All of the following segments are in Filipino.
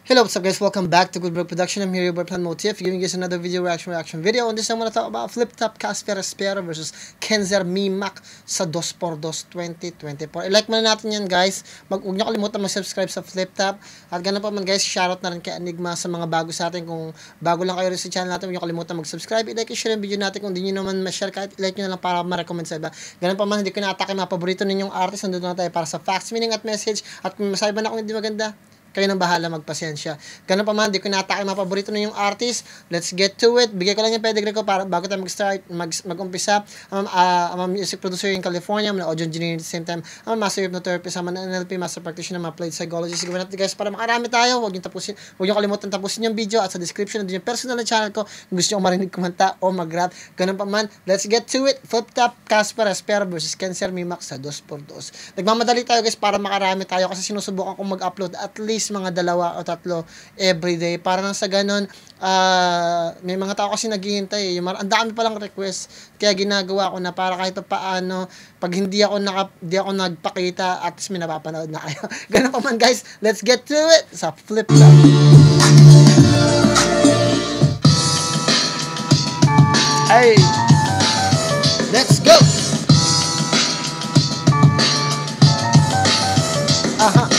Hello, what's up guys? Welcome back to Good Bro Production. I'm here, your boy Plan Motif, giving you guys another reaction video. On this time, I'm gonna talk about Flip Top Casper Espero versus Kenzer Mimak sa 2x2 2024. I-like muna natin yan guys. Huwag niyo kalimutan mag-subscribe sa Flip Top. At ganun pa man guys, shoutout na rin kay Enigma sa mga bago sa atin. Kung bago lang kayo rin sa channel natin, huwag niyo kalimutan mag-subscribe. I-like, i-share yung video natin. Kung di niyo naman ma-share, kahit i-like nyo na lang para ma-recommend sa iba. Ganun pa man, hindi ko na-atake mga paborito ninyong artist. Nandun na tayo para sa facts, meaning at message. At kung masabi ba na kung hindi maganda, kayo nang bahala, magpasensya. Ganun pa man, di ko natake mga paborito na yung artist. Let's get to it. Bigay ko lang yung pedigree ko para bago tayo mag-start, mag-umpisa. I'm a music producer in California. I'm an audio engineer at the same time. I'm a master hypnotherapist. I'm an NLP master practitioner. I'm applied psychologist. Gawin natin guys para makarami tayo. Huwag niyo kalimutan tapusin yung video at sa description nandun yung personal na channel ko. Kung gusto nyo marinig, kumanta o mag-rap. Ganun pa man, let's get to it. Flip Top Casper Espero versus Kenzer Mimak sa 2x2. Nagmamadali tayo guys para makarami tayo kasi sinusubukan kong mag-upload at least mga 2 o 3 everyday para nang sa ganun may mga tao kasi naghihintay ang dami palang request kaya ginagawa ko na para kahit paano pag hindi ako nagpakita at least may napapanood na kayo. Ganun pa man guys, let's get to it sa Flip Top. Hey, let's go. Aha.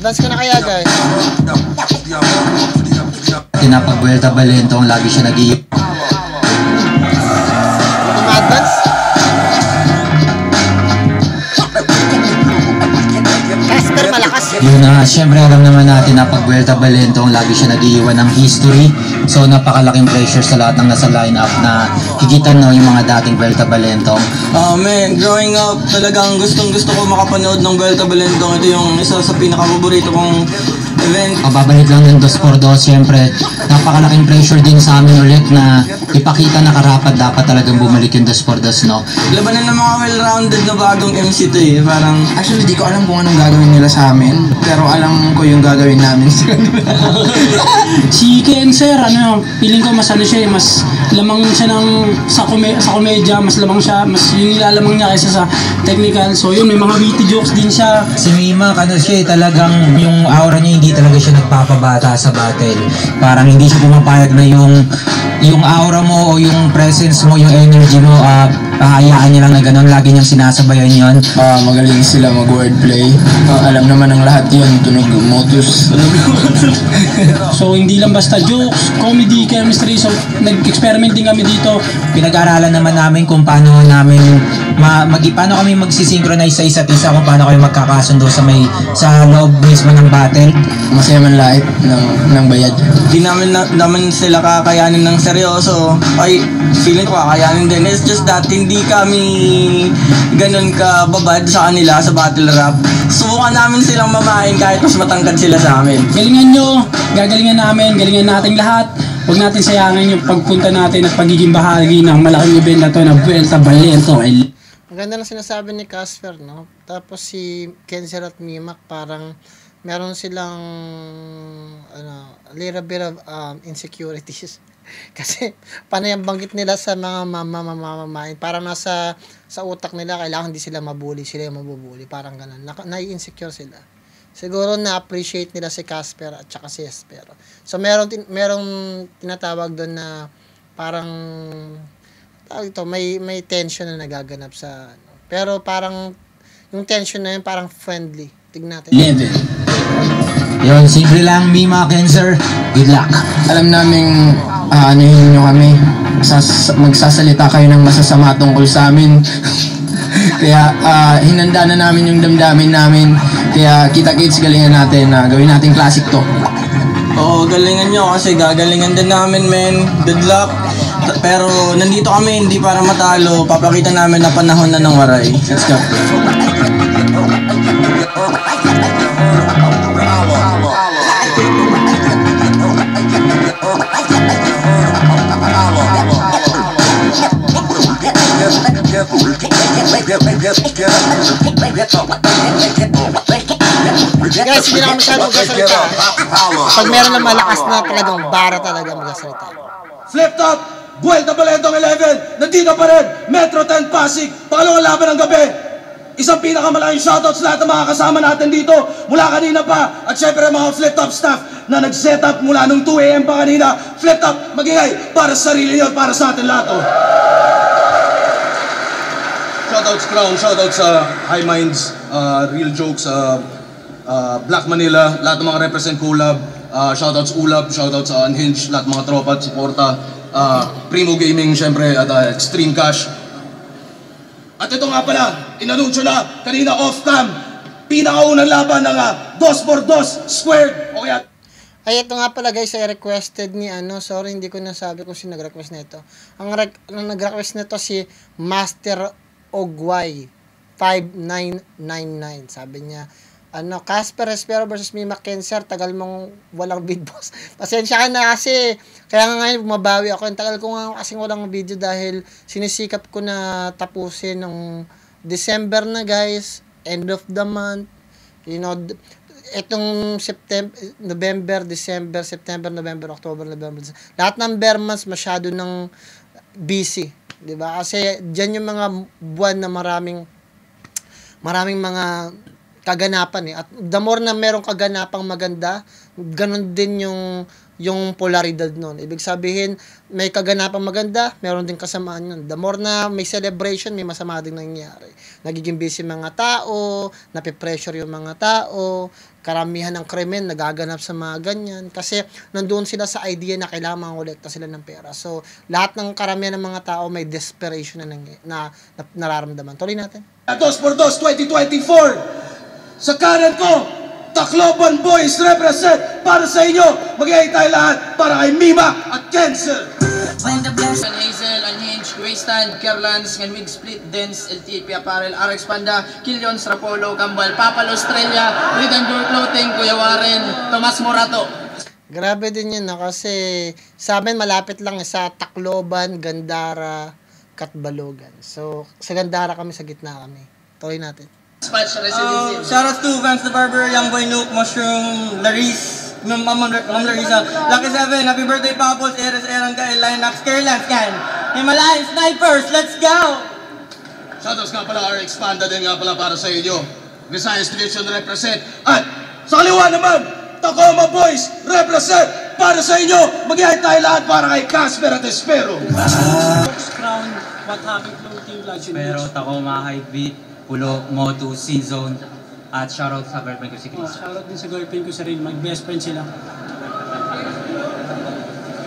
Advance ko na kaya guys. Tinapagbuelta Balento ang lagi siya nag-iip. Advance? Casper malakas. Yun na, syempre alam naman natin na pagbuelta Balento ang lagi siya nag-iiwan ng history. So napakalaking pressure sa lahat ng nasa lineup na higitan yung mga dating Vuelta Balentong. Oh man, growing up talagang gustong gusto ko makapanood ng Vuelta Balentong. Ito yung isa sa pinaka-paborito kong event. Babalik lang ng 2x2, syempre napakalaking pressure din sa amin ulit na ipakita na karapat dapat talagang bumalik yung 2x2, no? Labanan ng mga well-rounded na bagong MC to eh. Parang actually di ko alam kung anong gagawin nila sa amin, pero alam ko yung gagawin namin. Si Kenzer, feeling ko mas mas lamang siya sa komedya, mas lamang siya, mas yung nilalamang niya kaysa sa technical. So yun, may mga witty jokes din siya. Si Mimak, siya talagang yung aura niya hindi talaga siya nagpapabata sa battle. Parang hindi siya pumapayag na yung aura mo o yung presence mo, yung energy mo, hayaan niya lang na ganun, lagi niyang sinasabayan yun. Magaling sila mag-wordplay. Alam naman ng lahat yun, tunog motus. So hindi lang basta jokes, comedy, chemistry. So nag-experiment din kami dito. Pinag-aralan naman namin kung paano paano kami magsisynchronize sa isa't isa, kung paano kami magkakasundo sa loob mismo ng battle. Masaya man lahit ng bayad. di naman sila kakayanin ng seryoso. Ay, feeling ko kakayanin din. It's just that hindi kami ganun kababad sa kanila sa battle rap. Subukan namin silang mamain kahit mas matangkad sila sa amin. Galingan nyo, gagalingan namin, galingan nating lahat. Huwag natin sayangin yung pagpunta natin at pagiging bahagi ng malaking event na to na Vuelta Balento. Ang ganda ng sinasabi ni Casper, no? Tapos si Kenzer at Mimak parang meron silang little bit of insecurities. Kasi paano yung banggit nila sa mga mamamain, parang nasa sa utak nila kailangan hindi sila mabully, sila yung mabubully, parang ganun. Nai-insecure sila. Siguro na-appreciate nila si Casper at saka si Espero. So merong tinatawag doon na parang may tension na nagaganap sa pero parang yung tension na yun parang friendly. Tignan natin. Yun, simple lang, Mimak, Kenzer, good luck. Alam naming anuhin nyo kami. Magsasalita kayo ng masasama tungkol sa amin. Kaya hinanda na namin yung damdamin namin. Kaya kita-kits, galingan natin na gawin natin classic to. Oo, galingan nyo kasi gagalingan din namin, men. Good luck. Pero nandito kami hindi para matalo. Papakita namin na panahon na ng waray. Let's go. Guys, hindi na ako masyado magsasalita. Pag meron ng malakas na talagang bara talaga magsasalita. Flip top, Vuelta Balentong 11, nandito pa rin, Metro 10 Pasig, pangalawang laban ng gabi. Isang pinakamalaking shoutouts lahat ng mga kasama natin dito, mula kanina pa, at syempre mga Flip Top staff na nag-set up mula nung 2 AM pa kanina. Flip Top, magingay para sa sarili niyo at para sa atin lahat. Oh. Shoutouts Crown, shoutouts sa High Minds, Real Jokes, Black Manila, lahat ng mga represent collab, shoutouts Ulab, shoutouts sa Unhinged, lahat ng mga tropa at suporta, Primo Gaming syempre at Extreme Cash. At ito nga pala, inanunsyo na kanina off-cam, pinakaunang laban ng 2x2 squared. O kaya... Ay, ito nga pala guys, ay requested ni sorry, hindi ko nasabi kung sino nag-request na ito. Ang nag-request na ito si Master Ogway 5999. Sabi niya, Casper Espero versus Mima Cancer, tagal mong walang bid boss. Pasensya ka na kasi, kaya nga ngayon bumabawi ako. Ang tagal ko nga kasing walang video dahil sinisikap ko na tapusin ng December na guys, end of the month. You know, itong November, December, September, November, October, November, lahat ng bare months masyado ng busy. Diba? Kasi dyan yung mga buwan na maraming mga kaganapan At the more na merong kaganapang maganda, ganun din yung polaridad nun. Ibig sabihin, may kaganapang maganda, meron din kasamaan yun. The more na may celebration, may masama din nangyayari. Nagiging busy mga tao, napipressure yung mga tao, karamihan ng krimen nagaganap sa mga ganyan. Kasi nandoon sila sa idea na kailangan mangolekta sila ng pera. So, lahat ng karamihan ng mga tao may desperation na nararamdaman. Tuloy natin. 2x2 2024! Sa kanan ko, Tacloban Boys represent para sa inyo. Mag-iay tayo lahat para kay Mima at Cancer. When the blessed Hazel, Unhinged, Wasteland, Kerlans, Nganwig Split, Dance, LTP Apparel, RX Panda, Killions, Rapolo, Kambal, Papal Australia, Rhythm Door Clothing, Kuya Warren, Tomas Morato. Grabe din yun kasi sa amin malapit lang sa Tacloban, Gandara, Katbalogan. So, sa Gandara kami, sa gitna kami. Tuloy natin. Shoutouts to Vance the Barber, Youngboy Nuke, Mushroom, Laris, Ma'am Larissa, Lucky 7, Happy Birthday Pappos, Eres Erangka, Linux, Kerlans, Can, Himalayan Snipers, let's go! Shoutouts nga pala, RX Panda din nga pala para sa inyo. Visayas Division represent. At sa kaliwa naman, Tacoma Boys represent para sa inyo. Mag-iay tayo lahat para kay Casper at Espero. Crown, what happened to Team Legend? Pero Tacoma High Beat, Pulo, Moto, C-Zone, at shoutout sa girlfriend ko si Chris. Shoutout din sa girlfriend ko sa rin, mag-best friend sila.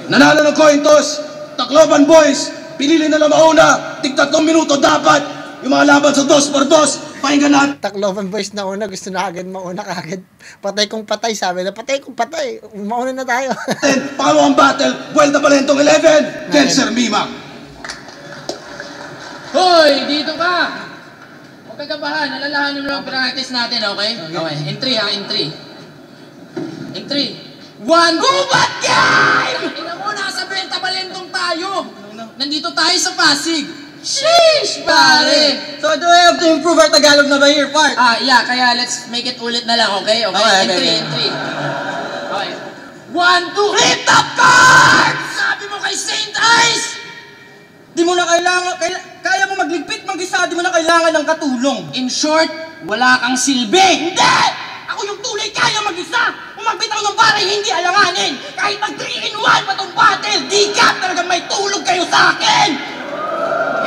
Nanalo ng coin toss, Tacloban Boys, pinili na lang mauna, tig 3 minuto dapat, yung mga laban sa 2x2, pakinggan natin. Tacloban Boys na una, gusto na agad mauna kagad. Patay kong patay, sabi na patay kong patay, mauna na tayo. Pangalawang battle, Vuelta Balentong 11, Cancer Mima. Hoy, dito ka! Huwag kagabahan, alalahanin mo lang practice natin, okay? Okay, in 3 ha, in 3. In 3. 1, Gubat game! Tingnan mo, nasa Vuelta Balentong tayo. Nandito tayo sa Pasig. Sheesh, pare! So do I have to improve our Tagalog na ba here, part? Yeah, kaya let's make it ulit na lang, okay? Okay, in 3, in 3. Okay. 1, 2, hit the cards! Sabi mo kay Saint Ice! Di mo na kailangan, kaya mo magligpit mag-isa, di mo na kailangan ng katulong. In short, wala kang silbi. Hindi! Ako yung tunay kaya mag-isa. Umagpit ako ng baray, hindi alanganin. Kahit mag 3-in-1 pa tong battle, di ka talagang may tulog kayo sa akin.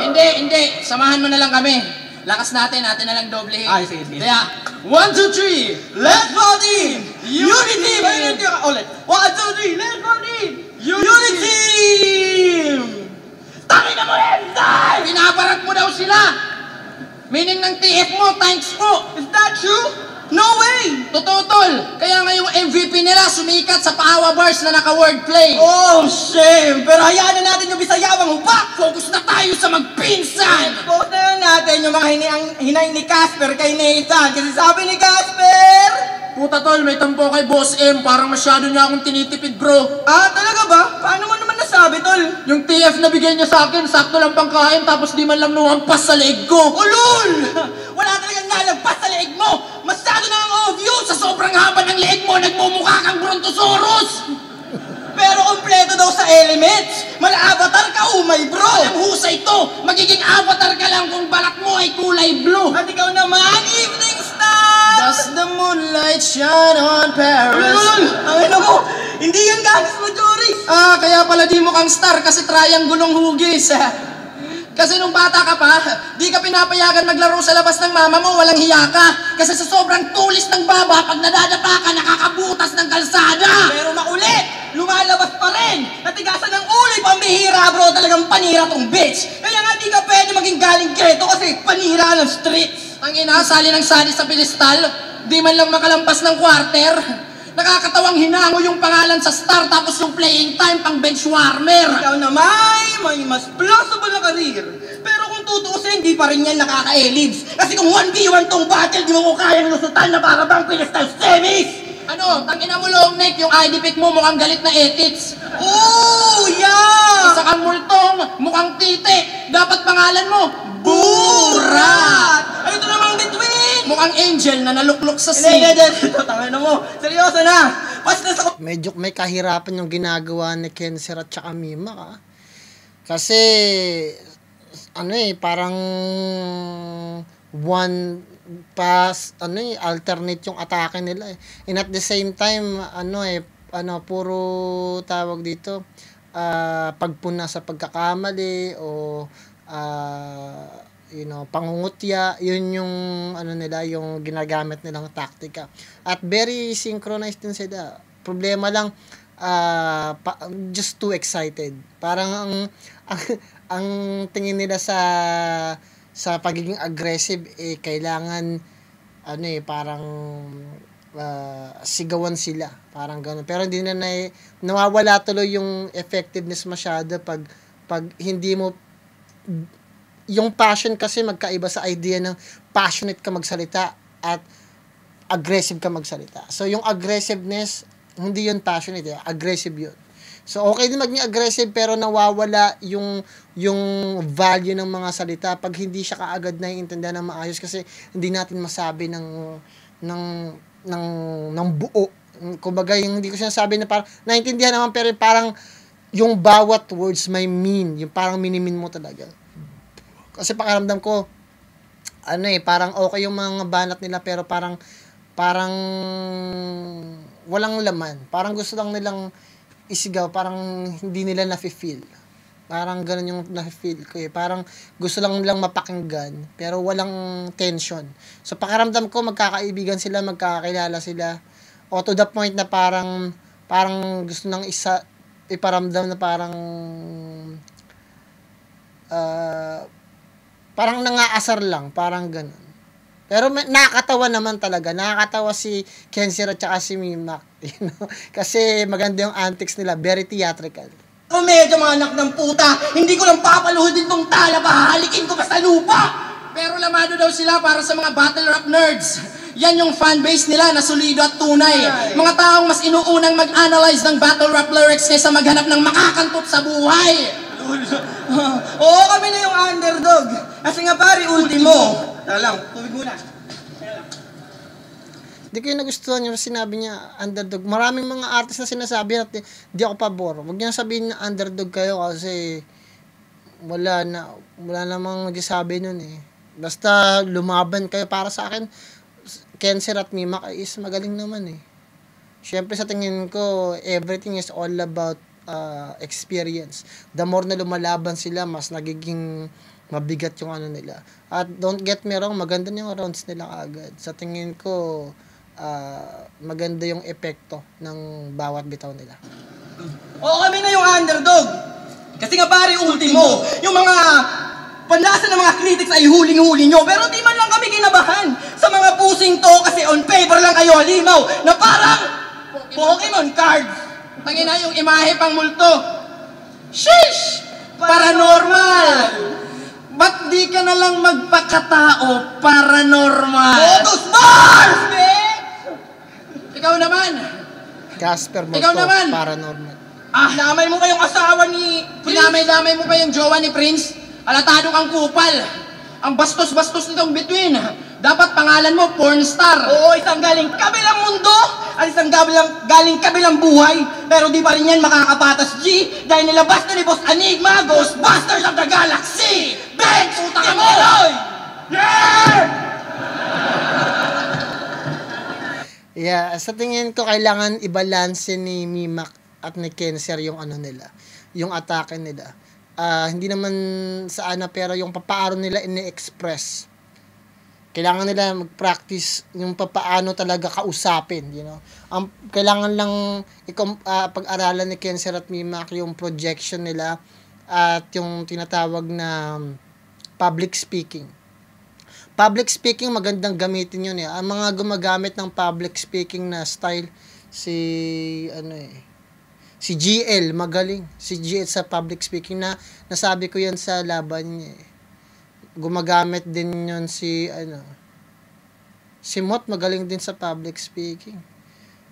Hindi. Samahan mo na lang kami. Lakas natin na lang doblehin. Sige. Kaya, 1, 2, 3, let's vote in! Unity! Ulit. 1, 2, 3, let's vote in! Unity! Tangin na mo, Enday! Pinaparat mo daw sila! Meaning ng TF mo, thanks po! Is that true? No way! Totoo, tol! Kaya nga yung MVP nila sumikat sa Pahawa Bars na naka-wordplay. Oh, shame! Pero hayaan na natin yung Bisayawang hubak! Focus na tayo sa magpinsan! Focus na lang natin yung mga hinay ni Casper kay Nathan. Kasi sabi ni Casper... Puta, tol, may tampo kay Boss M. Parang masyado niya akong tinitipid, bro. Talaga ba? Paano mo naman nasabi? nasabi, tol? Yung TF na bigay niya sa akin, sakto lang pangkain, tapos di man lang nuhampas sa leeg ko. Ulol! Wala talagang nalagpas sa leeg mo! Masyado na ang obvious! Sa sobrang haba ng leeg mo, nagmumukha kang Brontosaurus! Pero kompleto daw sa elements! Mala-avatar ka, umay bro! Ang husay to! Magiging avatar ka lang kung balak mo ay kulay blue! At ikaw naman, evening star! Does the moonlight shine on Paris? Ulol! Ang ino mo! Hindi yan ganis mo, Joris! Kaya pala di mo kang star kasi triangle hugis. Kasi nung bata ka pa, di ka pinapayagan maglaro sa labas ng mama mo, walang hiya ka. Kasi sa sobrang tulis ng baba, pag nadadapa ka, nakakabutas ng kalsada. Pero makulit! Lumalabas pa rin! Natigasan ng ulo, pambihira bro! Talagang panira tong bitch! Kaya nga di ka pwede maging galing keto kasi panira ng streets! Ang ina, sali ng sali sa pilistal, di man lang makalampas ng quarter. Nakakatawang hinango yung pangalan sa star tapos yung playing time pang bench warmer. Ikaw naman, may mas plausible na career. Pero kung tutuusin, di pa rin yan nakaka-elids. Kasi kung 1v1 tong battle, di mo ko kayang lusutan na para bang pilistal semis! Ano, tangina mo long neck, yung ID pic mo mukhang galit na etits. Oh, yeah! Isa kang multong, mukhang titi. Dapat pangalan mo, Burat! Ay, ito namang between! mukhang angel na naluklok sa Hindi, sea. ito, tangin na mo. Seryoso na! Pas na sa... Medyo may kahirapan yung ginagawa ni Kenzer at saka Mima ka. Kasi, parang one pass, alternate yung atake nila eh. And at the same time, puro tawag dito, pagpuna sa pagkakamali o pangungutya, yun yung yung ginagamit nilang taktika. At very synchronized din sila. Problema lang, just too excited. Parang ang tingin nila sa pagiging aggressive kailangan parang sigawan sila, parang gano'n. Pero hindi na nawawala tuloy yung effectiveness masyado pag hindi mo yung passion, kasi magkaiba sa idea ng passionate ka magsalita at aggressive ka magsalita. So yung aggressiveness, hindi yun passionate, aggressive yun. So okay din maging aggressive pero nawawala yung value ng mga salita pag hindi siya kaagad naiintindihan ng maayos, kasi hindi natin masabi ng buo. Kumbaga yung hindi ko sinasabi na parang naiintindihan naman pero parang yung bawat words may mean, yung parang minimin mo talaga. Kasi pakiramdam ko parang okay yung mga banat nila pero parang walang laman. Parang gusto lang nilang isigaw, parang hindi nila nafe-feel. Parang ganun yung nafe-feel ko eh. Parang gusto lang nilang mapakinggan pero walang tension. So pakiramdam ko magkakaibigan sila, magkakakilala sila. O to the point na parang gusto nang iparamdam na parang parang nangaasar lang, parang ganun. Pero nakakatawa naman talaga. Nakakatawa si Kenzer at saka si Mimak. Kasi maganda yung antics nila. Very theatrical. Medyo mga anak ng puta, hindi ko lang papaluhodin tong tala, hahalikin ko pa sa lupa! Pero lamado daw sila para sa mga battle rap nerds. Yan yung fanbase nila na solido at tunay. Mga taong mas inuunang mag-analyze ng battle rap lyrics kaysa maghanap ng makakantot sa buhay. Oo, kami na yung underdog. Kasi nga pare, ultimo. Tara lang, tubig muna. Hindi ko yung nagustuhan yung sinabi niya, underdog. Maraming mga artist na sinasabi natin, di ako pabor. Huwag niyo sabihin na underdog kayo kasi wala namang nagsasabi nun eh. Basta lumaban kayo. Para sa akin, Kenzer at Mimak is magaling naman eh. Siyempre sa tingin ko, everything is all about experience. The more na lumalaban sila, mas nagiging mabigat yung nila. At don't get me wrong, maganda yung rounds nila agad. Sa tingin ko, maganda yung epekto ng bawat bitaw nila. Oo, kami na yung underdog. Kasi nga pare, ultimo. Yung mga panlasa ng mga critics ay huling-huli nyo. Pero di man lang kami kinabahan sa mga pusing to kasi on paper lang kayo halimaw na parang Pokemon cards. Tangina yung imahe pang multo. Sheesh! Paranormal! Ba't di ka na lang magpakatao paranormal? Lotus Bars, man! Ikaw naman! Casper Ikaw Morto, naman! paranormal. Damay mo pa yung asawa ni Prince. Pinamay-damay mo pa yung jowa ni Prince. Alatado kang kupal. Ang bastos-bastos nitong bituin. Dapat pangalan mo, pornstar. Oo, isang galing kabilang mundo. At isang galing kabilang buhay. Pero di pa rin yan makakapatas, G. Dahil nilabas na ni Boss Enigma, Ghostbusters of the Galaxy. Bang! Puta ka mo! Yeah! Yeah, sa tingin ko kailangan i-balance ni Mimak at ni Kenzer yung ano nila, yung atake nila. Hindi naman sa pero yung papaano nila ini-express. Kailangan nila mag-practice yung papaano talaga kausapin, you know. Kailangan lang pag-aralan ni Kenzer at Mimak yung projection nila at yung tinatawag na public speaking. Public speaking, magandang gamitin yun eh. Ang mga gumagamit ng public speaking na style, si GL, magaling. Si GL sa public speaking na nasabi ko yan sa laban niya eh. Gumagamit din yun si Mot, magaling din sa public speaking.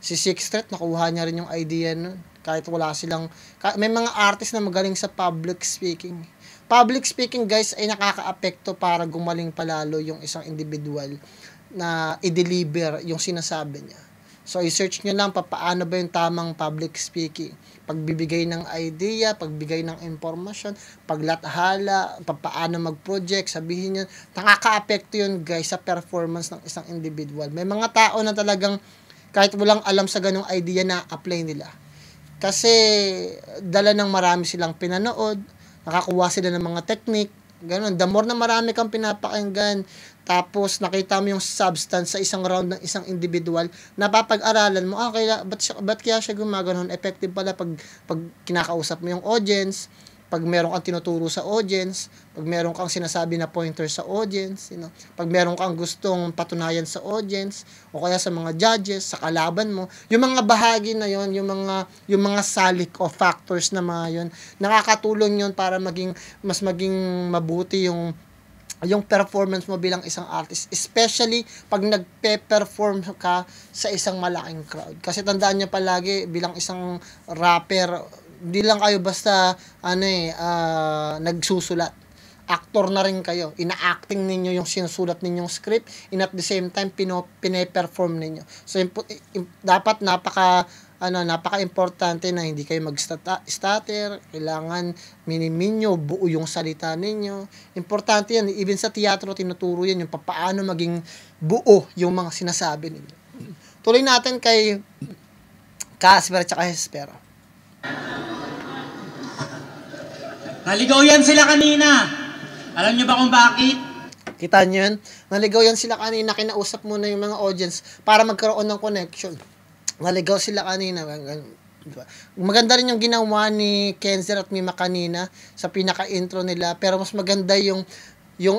Si Sixth Street, nakuha niya rin yung idea nun. Kahit wala silang, may mga artist na magaling sa public speaking. Public speaking, guys, ay nakaka-apekto para gumaling palalo yung isang individual na i-deliver yung sinasabi niya. So, i-search nyo lang paano ba yung tamang public speaking. Pagbibigay ng idea, pagbigay ng informasyon, paglathala, paano mag-project, sabihin nyo, nakaka-apekto yun, guys, sa performance ng isang individual. May mga tao na talagang kahit walang alam sa ganong idea na apply nila. Kasi dala ng marami silang pinanood, nakakuha sila ng mga technique, ganun. The more na marami kang pinapakinggan, tapos nakita mo yung substance sa isang round ng isang individual, napapag-aralan mo, ba't kaya siya gumaganon? Effective pala pag kinakausap mo yung audience, pag meron kang tinuturo sa audience, pag meron kang sinasabi na pointer sa audience, you know, pag meron kang gustong patunayan sa audience, o kaya sa mga judges, sa kalaban mo, yung mga bahagi na yon, yung mga salik o factors na mga yon, nakakatulong yon para mas maging mabuti yung performance mo bilang isang artist, especially pag nagpe-perform ka sa isang malaking crowd. Kasi tandaan niyo palagi, bilang isang rapper, hindi lang kayo basta nagsusulat. Actor na rin kayo. Ina-acting ninyo yung sinusulat ninyong script, and at the same time pine-perform ninyo. So dapat napaka-importante na hindi kayo mag-stutter, kailangan miniminyo, buo yung salita ninyo. Importante yan, even sa teatro tinuturo yan yung paano maging buo yung mga sinasabi ninyo. Tuloy natin kay Casper at saka Hespero. Naligaw yan sila kanina. Alam nyo ba kung bakit? Kita nyo yun? Naligaw yan sila kanina. Kinausap muna yung mga audience para magkaroon ng connection. Naligaw sila kanina. Maganda rin yung ginawa ni Kenzer at Mima kanina sa pinaka-intro nila. Pero mas maganda yung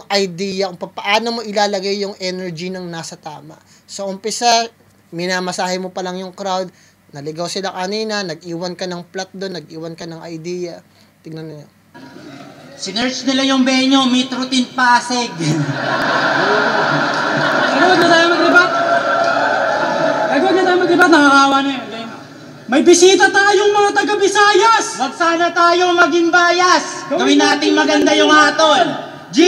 idea kung paano mo ilalagay yung energy ng nasa tama. So, umpisa, minamasahe mo pa lang yung crowd. Naligaw sila kanina, nag-iwan ka ng plot doon, nag-iwan ka ng idea. Tingnan niyo. Sinearch nila yung venue, Meet Routine Pasig. Huwag na tayo maglibat, nakakawa na yun. May bisita tayong mga taga-Visayas. Wag sana tayo maging bias. Gawin natin maganda yung hatol. G!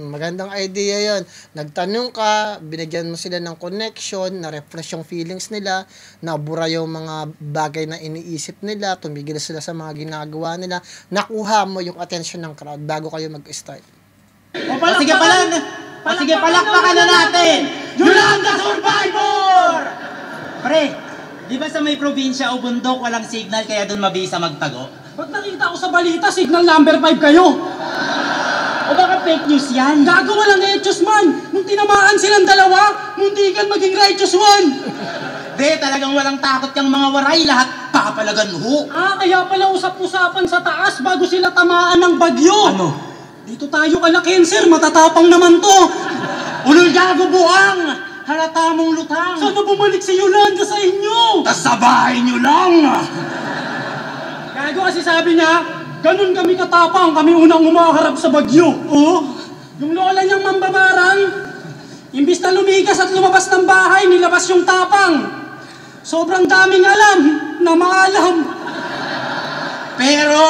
Magandang idea yon. Nagtanong ka, binigyan mo sila ng connection, na-refresh yung feelings nila, nabura yung mga bagay na iniisip nila, tumigil sila sa mga ginagawa nila, nakuha mo yung attention ng crowd bago kayo mag-start. Sige, palakpakan na natin! Yolanda Survivor! Pre, di ba sa may probinsya o bundok walang signal kaya doon mabisa magtago? Ba't nakita ko sa balita, signal number 5 kayo? O baka fake news yan? Gagawa lang etos man! Nung tinamaan silang dalawa, muntikan maging righteous one! De, talagang walang takot yung mga waray, lahat papalagan ho. Kaya pala usap-usapan sa taas bago sila tamaan ng bagyo. Ano? Dito tayo kala Kenzer, matatapang naman to. Ulul gago buang! Halata mong lutang! Saan na bumalik si Yolanda sa inyo? Tas sa bahay nyo lang! Gago kasi sabi niya, ganun kami katapang, kami unang umaharap sa bagyo. Yung lola niyang mambabarang, imbis na lumigas at lumabas ng bahay, nilabas yung tapang. Sobrang daming alam. na maalam. Pero,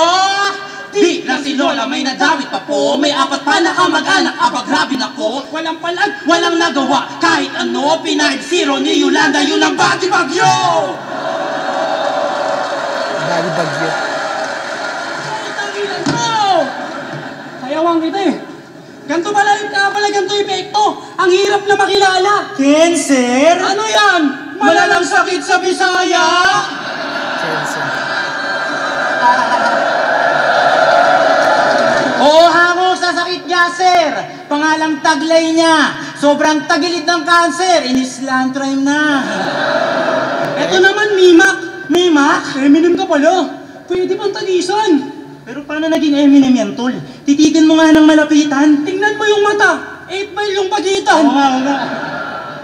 di na si Lola may nadawit pa po. May 4 pa na kamag-anak, grabe na ko. Walang palag, Walang nagawa, kahit ano, pinag-zero ni Yolanda, yun ang bagyo-bagyo! Bagyo. tangilan ko! Sayawang kita eh. Ganto pala ganto epekto. Ang hirap na makilala. Cancer? Ano yan? Malalang sakit sa Bisaya? Hango sa sakit niya, sir. Pangalang taglay niya. Sobrang tagilid ng cancer. Inislantrime na. Eto naman, Mimak. Mimak? Eminem ka pala. Pwede bang tagisan? Pero paano naging Eminem yan, tol? Titigan mo nga ng malapitan. Tingnan mo yung mata. 8 mile yung pagitan. Oo nga.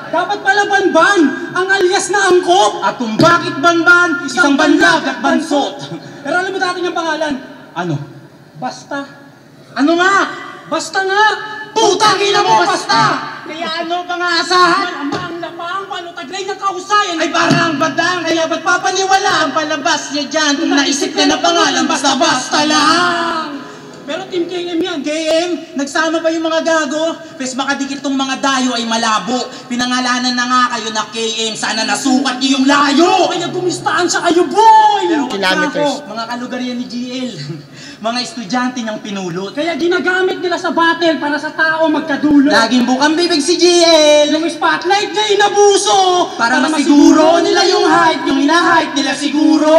Dapat pala banban. Ang alias na angkop. At kung bakit banban, isang banlag at bansot. Pero alam mo dati niyang pangalan? Ano? Basta. Ano nga? Basta nga. Putang ina mo, basta! Kaya ano pang aasahan? Ang lamang, paano taglay ng kahusayan? Ay parang badang, kaya ba't papaniwala ang palabas niya dyan? Kung naisip ka na pangalan, basta-basta lang! Pero Team KM yan. KM, nagsama ba yung mga gago? Pes makadikit tong mga dayo ay malabo. Pinangalanan na nga kayo na KM, sana nasukat niyo yung layo! Kaya gumistaan siya kayo, boy! Pero Kilometers. mga kalugar yan ni GL. Mga estudyante niyang pinulot. Kaya ginagamit nila sa battle para sa tao magkadulo. Laging bukang bibig si GL. Yung spotlight niya inabuso. Para masiguro nila yung hype, yung ina-hype nila siguro.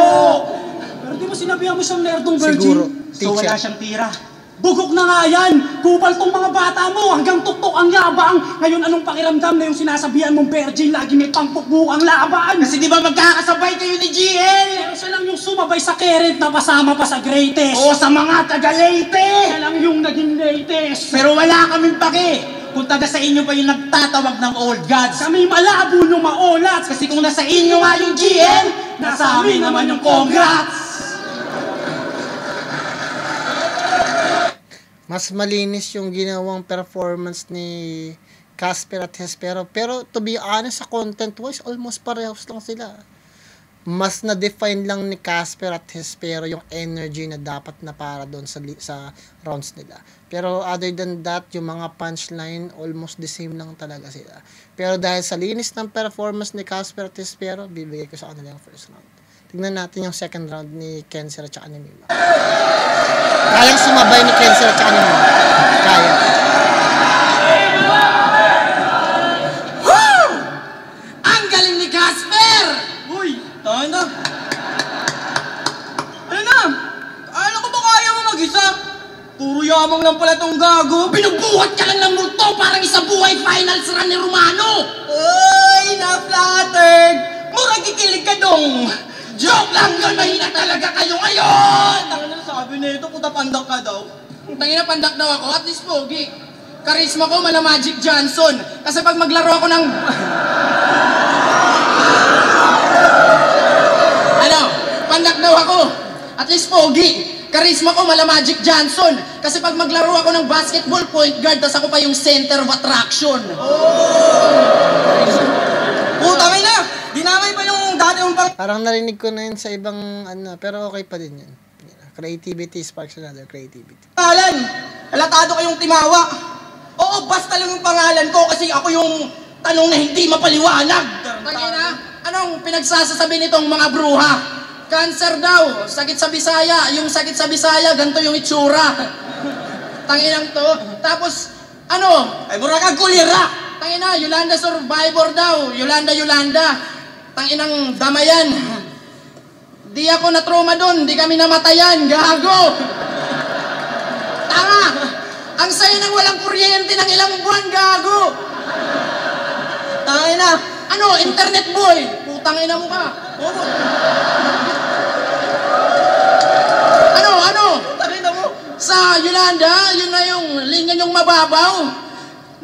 Pero di ba sinabihan mo siyang nerdong virgin? Siguro. So wala Teacher. siyang tira. Bugok na nga yan! Kupal tong mga bata mo! Hanggang tuktok ang yabang! Ngayon anong pakiramdam na yung sinasabihan mong virgin lagi may pangpukbukang laban? Kasi di ba magkakasabay kayo ni GL? Pero siya lang yung sumabay sa current na kasama pa sa greatest! O sa mga taga-Leyte! Siya lang yung naging latest! Pero wala kaming pake! Kung taga sa inyo pa yung nagtatawag ng old gods. Kami malabo nung maulat! Kasi kung nasa inyo nga yung GL, nasa amin naman yung congrats! Mas malinis yung ginawang performance ni Casper at Hespero. Pero to be honest, sa content-wise, almost parehas lang sila. Mas na-define lang ni Casper at Hespero yung energy na dapat na para doon sa rounds nila. Pero other than that, yung mga punchline, almost the same lang talaga sila. Pero dahil sa linis ng performance ni Casper at Hespero, bibigay ko sa kanila yung first round. Tignan natin yung second round ni Kenzer at saka ni Mima. Kayang sumabay ni Kenzer at saka ni Mima. Kaya. Woo! Ang galing ni Casper! Uy, tayo na. Ano na? Ano ko ba kaya mo mag-isa? Puro yamang lang pala tong gago. Binubuhat ka lang ng multo parang isa buhay finals run ni Romano! Uy, na-flattered! Murag kikilig ka dong! Joke lang yun! Mahina talaga kayo ngayon! Tangin na sabi na ito, puta pandak ka daw. Tangina pandak daw ako, at least pogi. Karisma ko mala Magic Johnson. Kasi pag maglaro ako ng... Ano? Pandak daw ako. At least pogi. Karisma ko mala Magic Johnson. Kasi pag maglaro ako ng basketball point guard, tas ako pa yung center of attraction. Puta may na! Dinamay pa yung dati yung pang... Parang narinig ko na yun sa ibang ano, pero okay pa din yun. Creativity sparks another creativity. Pangalan! Halatado kayong timawa! Oo, basta lang yung pangalan ko kasi ako yung tanong na hindi mapaliwanag! Tangina, anong pinagsasasabi nitong mga bruha? Cancer daw, sakit sa Bisaya. Yung sakit sa Bisaya, ganito yung itsura. Tanginang to. Tapos, ano? Ay, mura kang kulira! Tangina, Yolanda survivor daw. Yolanda. Tanginang damayan. Di ako na-trauma doon. Di kami namatayan. Gago! Tanga! Ang saya ng walang kuryente ng ilang buwan. Gago! Tangina! Ano? Internet boy! Putang ina mo ka. Ano? Tangina mo! Sa Yolanda, yun na yung linya yung mababaw.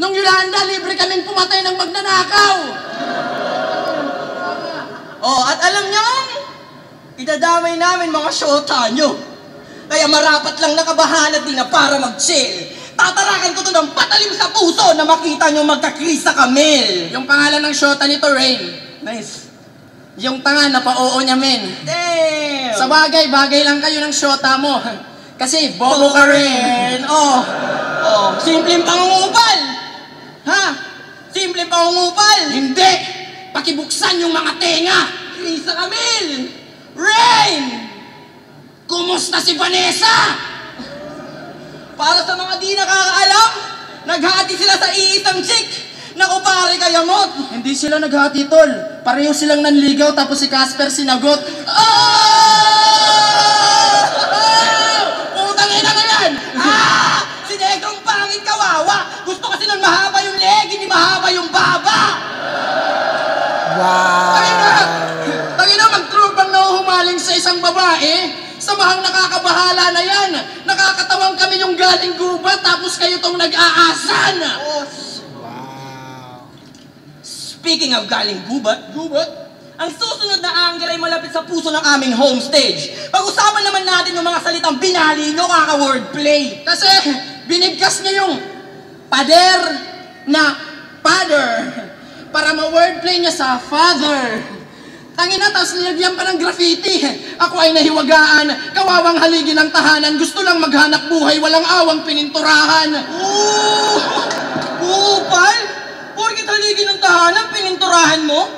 Nung Yolanda, libre kaming pumatay ng magnanakaw. Oh, at alam nyo, idadamay namin mga syota nyo. Kaya marapat lang nakabahanat din na para mag-chill. Tatarakan ko to ng patalim sa puso na makita nyo magka-Chris sa kamel. Yung pangalan ng shota nito, Rain. Nice. Yung tanga na pa-oo niya, men. Damn! Sa bagay lang kayo ng syota mo. Kasi bobo ka rin. Oh, simpleng pangungupal! Ha? Simpleng pangungupal! Hindi! Pakibuksan yung mga tenga! Risa Camille! Rain! Kumusta si Vanessa? Para sa mga di nakakaalam, naghati sila sa iisang chick. Naku pare kaya mo. Hindi sila naghati, tol. Pareho silang nanligaw tapos si Casper sinagot. Putang ina ka yan! Si Negrong pangit kawawa! Gusto kasi nun mahaba yung leg, hindi mahaba yung baba! Wow! Tangina, mag-tropang nahuhumaling sa isang babae. Samahang nakakabahala na yan. Nakakatawang kami yung galing gubat tapos kayo tong nag-aasan. Wow! Speaking of galing gubat, ang susunod na angle ay malapit sa puso ng aming home stage. Pag-usapan naman natin yung mga salitang binali nyo kaka-wordplay. Kasi binigkas niya yung pader na father para ma-wordplay niya sa father. Tangina, tapos nilagyan pa ng graffiti. Ako ay nahiwagaan, kawawang haligi ng tahanan, gusto lang maghanap buhay, walang awang pininturahan. Upal! Porkit haligi ng tahanan, pininturahan mo?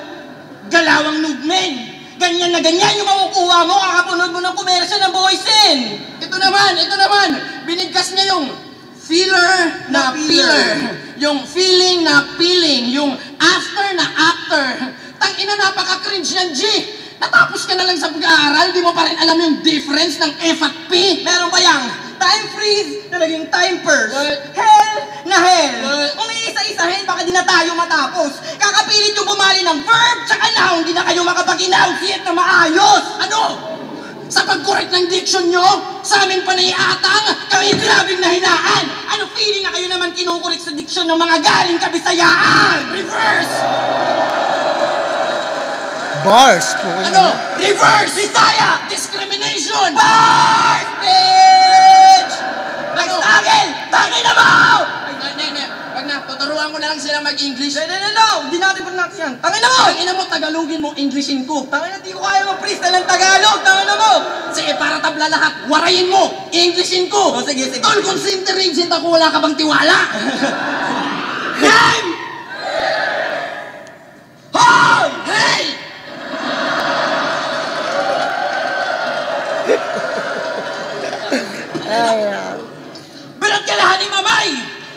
Galawang noobmen! Ganyan na ganyan yung makukuha mo, kakapunod mo ng komersyo ng Boysen! Ito naman, binigkas niya yung feeler na feeler. Yung feeling na feeling, yung after na after. Tangina, napaka-cringe ng G. Natapos ka na lang sa pag-aaral, di mo pa rin alam yung difference ng F at P. Meron pa yang time freeze na naging time purse. Hell na hell. Kung iisa-isahin, baka di na tayo matapos. Kakapilit yung bumali ng verb, tsaka noun, di na kayo makapag-enunciate na maayos. Ano? Sa pag-correct ng diction nyo, sa amin pa naiatang, kami grabing nahinaan. Ano feeling na kayo naman kinukurik sa diction ng mga galing Kabisayaan? Reverse! Bars! Pukin Ano? Reverse! Bisaya! Discrimination! Bars, bitch! Nagtagil! Tangin na mo! Wag na, tuturuan ko na lang sila mag-English. No! Hindi natin pa natin yan. Tangin na mo! Tangin na mo, Tagalogin mo, Englishin ko. Tangin na, di ko kaya mag-freestyle ng Tagalog. Tangin na mo! Sige, para tabla lahat, warayin mo, Englishin ko. Sige. Tol, kung sinterin ako, wala ka bang tiwala? Game! Hoy! Hey! Berat ka lahat ni Mamay!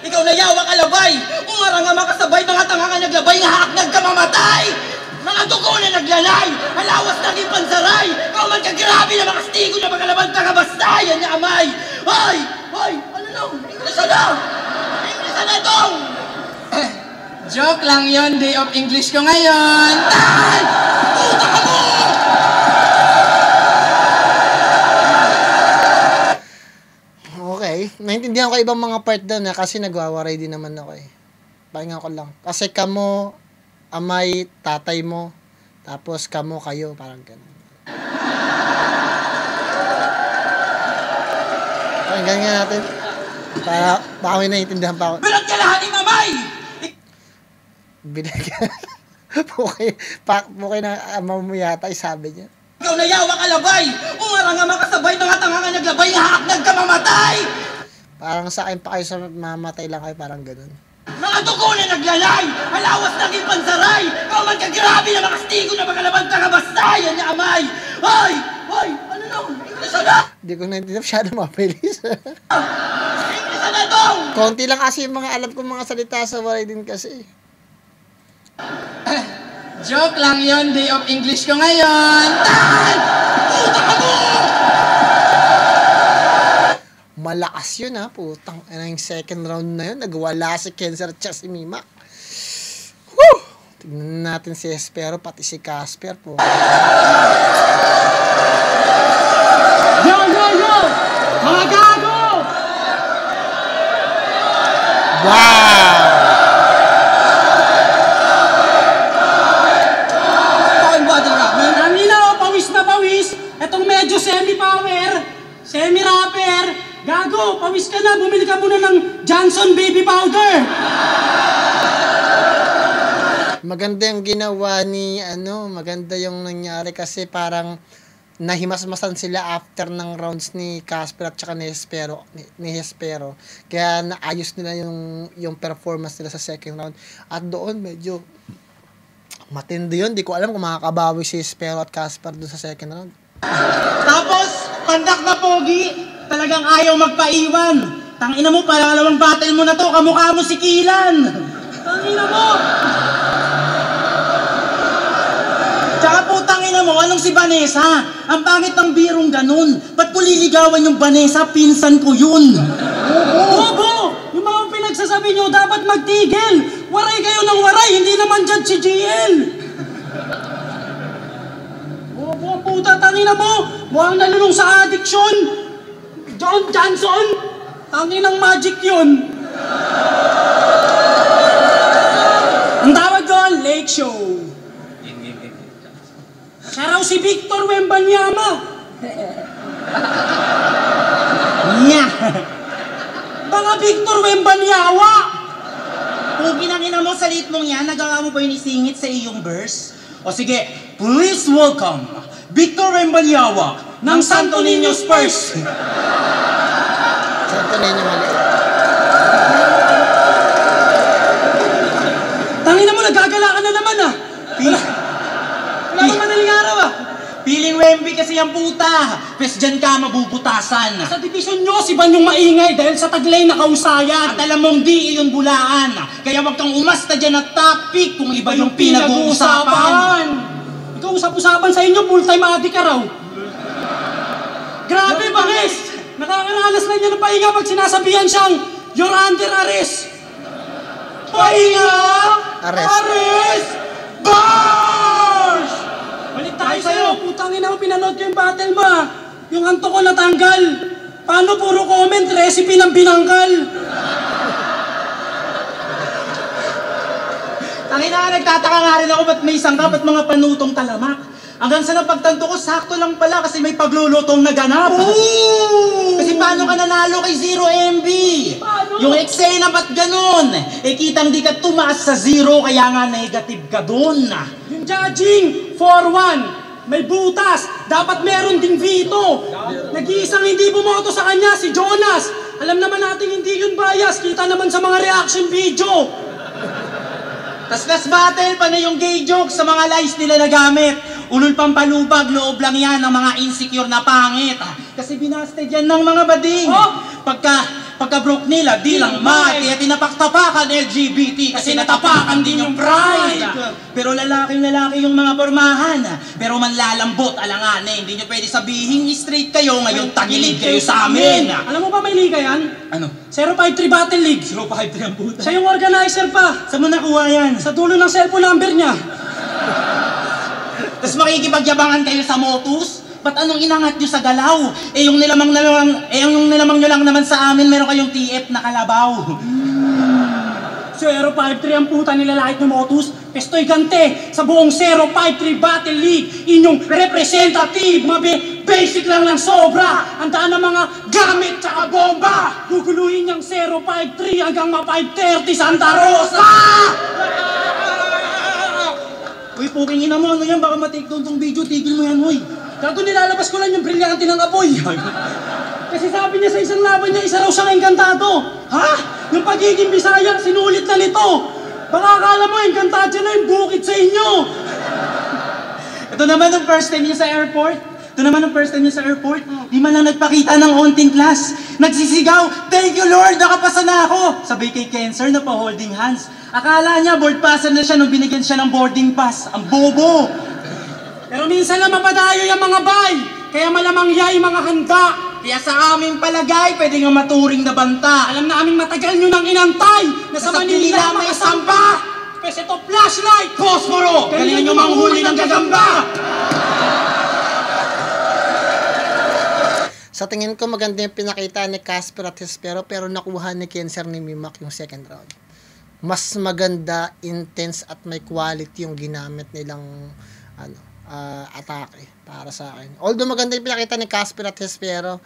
Ikaw na yawa kalabay! Umarang nga makasabay, mga tanga nga naglabay, nahaknag ka mamatay! Mga dugo na naglalay, halawas naging pansaray, kauman ka grabe na makastigo na magkalabang tagabastayan niya amay! Hoy! Ano nung? English na dong! Joke lang yon, day of English ko ngayon. Tay! Puta ka mo! Okay. Naintindihan ko ibang mga part doon kasi nagwawaray din naman ako eh. Pahinga ko lang. Kasi kamo, amay, tatay mo, tapos kamo, kayo, parang ganun. Pakinggan nga natin. Para baka may naiintindihan pa ako. Berat ka lahat ni Mamay! Binigyan. Pukay na mamuyata, sabi niya. Ikaw na yawa kalabay! Umarang nga makasabay, mga tanga nga naglabay, nahaknag ka mamatay! Parang sa akin pa kayo sa mamatay lang kayo, parang ganun. Mga dugo na naglalay, halawas naging pansaray, kauman ka grabe na makastigo na magkalabang tagabastayan niya amay! Hoy! Ano nung? English na! Hindi ko naintindihan, masyado mabilis. English na dong! Konti lang kasi yung mga alam kong mga salita sa waray din kasi. Joke lang yon, day of English ko ngayon. Tay! Puta ka mo! Malakas yun ha, putang. Yung second round na yun, nagwala si Kenzer at si Mima. Woo! Tignan natin si Espero, pati si Casper po. Yo! Mga gago! Wow! Pawis na pawis. Etong medyo semi-power, semi-rapper. Gago, pawis ka na. Bumili ka muna ng Johnson baby powder. maganda yung ginawa ni maganda yung nangyari kasi parang nahimasmasan sila after ng rounds ni Casper at saka ni Hespero. Kaya naayos nila yung performance nila sa second round. At doon medyo matindi yun. Di ko alam kung makakabawi si Hespero at Casper doon sa second round. Tapos, pandak na pogi, talagang ayaw magpaiwan. Tangina mo, pangalawang battle mo na to, kamukha mo si Kilan. Tangina mo! Tsaka putang ina mo, anong si Vanessa? Ang pangit ng birong ganun. Ba't ko liligawan yung Vanessa? Pinsan ko yun. Bobo! Yung mga pinagsasabi nyo, dapat magtigil. Waray kayo ng waray, hindi naman dyan si GL. Bobo, puta, tangina mo. Mukhang nalulong sa addiction. John Johnson. Tanginang magic yun. Ang tawag doon, Lake Show. Siya raw si Victor Wembanyama. Yeah. Mga Victor Wembanyawa. Kung ginangina mo sa lit mong yan, nagawa mo ba yung isingit sa iyong verse? O sige, please welcome Victor Wembanyawa ng Santo Niño Spurs. Santo Niño mali. Tangina mo, nagagala ka na naman ah. Wala kang madaling araw ah. Piling Wemby kasi yung puta. Pes dyan ka mabubutasan. Sa division nyo, si Ban yung maingay dahil sa taglay na kausayan. At alam mong di iyon bulaan. Kaya wag kang umasta dyan na topic kung iba yung pinag-uusapan. Ikaw usap-usapan sa inyo, full-time addict ka raw. Grabe, Bangis! Nakakaranas na niya ng pahinga pag sinasabihan siyang, you're under arrest. Pahinga! Arrest! Bars! Balik tayo sa'yo. Putangin ako, pinanood ko yung battle mo ah. Yung anto ko natanggal. Paano puro comment, recipe ng binangkal? Tangina, nagtataka nga rin ako ba't may sangka, ba't mga panutong talamak. Hanggang sa napagtanto ko, sakto lang pala kasi may paglulutong naganap. Kasi paano ka nanalo kay 0 MB? Paano? Yung eksena ba't ganun? Eh kitang di ka tumaas sa 0 kaya nga negative ka dun. Yung judging, 4-1. May butas. Dapat meron ding veto. Nag-iisang hindi bumoto sa kanya, si Jonas. Alam naman natin hindi yun bias. Kita naman sa mga reaction video. Tas last battle pa na yung gay joke sa mga lies nila na gamit. Ulul pampalubag, loob lang yan ng mga insecure na pangit. Kasi binasted yan ng mga bading. Pagka broke nila, di lang mat. Kaya tinapaktapakan LGBT kasi natapakan din yung pride. Pero lalaking-lalaki yung mga pormahan. Pero manlalambot, alanganin. Hindi nyo pwede sabihin straight kayo, ngayon tagilid kayo sa amin. Alam mo ba may liga yan? Ano? 053 Battle League. 053 ang puta. Siya yung organizer pa. Saan mo nakuha yan? Sa dulo ng cellphone number niya. Tapos makikipagyabangan kayo sa Motus? Ba't anong inangat nyo sa galaw? Yung nilamang nyo lang naman sa amin, meron kayong TF na kalabaw. 053 ang puta nilalait ng Motus. Pestoy Gante sa buong 053 Battle League. Inyong representative. Basic lang ng sobra. Andaan ng mga gamit tsaka bomba. Guguluhin niyang 053 hanggang ma-530 Santa Rosa. Uy, puking ina mo, ano yan? Baka ma-take down tong video, tigil mo yan, uy. Gago, nilalabas ko lang yung brilyante ng apoy. Kasi sabi niya sa isang laban niya, isa raw siyang engkantado. Ha? Yung pagiging Bisaya, sinulit na nito. Baka akala mo, engkantado na yung bukid sa inyo. Ito naman ang first time niya sa airport. Di man lang nagpakita ng onting class. Nagsisigaw, thank you Lord, nakapasa na ako. Sabay kay Cancer na pa-holding hands. Akala niya board passer na siya nung binigyan siya ng boarding pass. Ang bobo! Pero minsan lang mapadayo yung mga bay. Kaya malamang yay mga handa. Kaya sa aming palagay, pwede nga maturing na banta. Alam na aming matagal nyo nang inantay na sa Manila may sampa. Kasi ito flashlight, Posporo! Galingan nyo manghuli ng gagamba! Sa tingin ko maganda yung pinakita ni Casper at Hespero pero nakuha ni Cancer ni Mimak yung second round. Mas maganda, intense at may quality yung ginamit nilang atake para sa akin. Although maganda yung pinakita ni Casper at Hespero,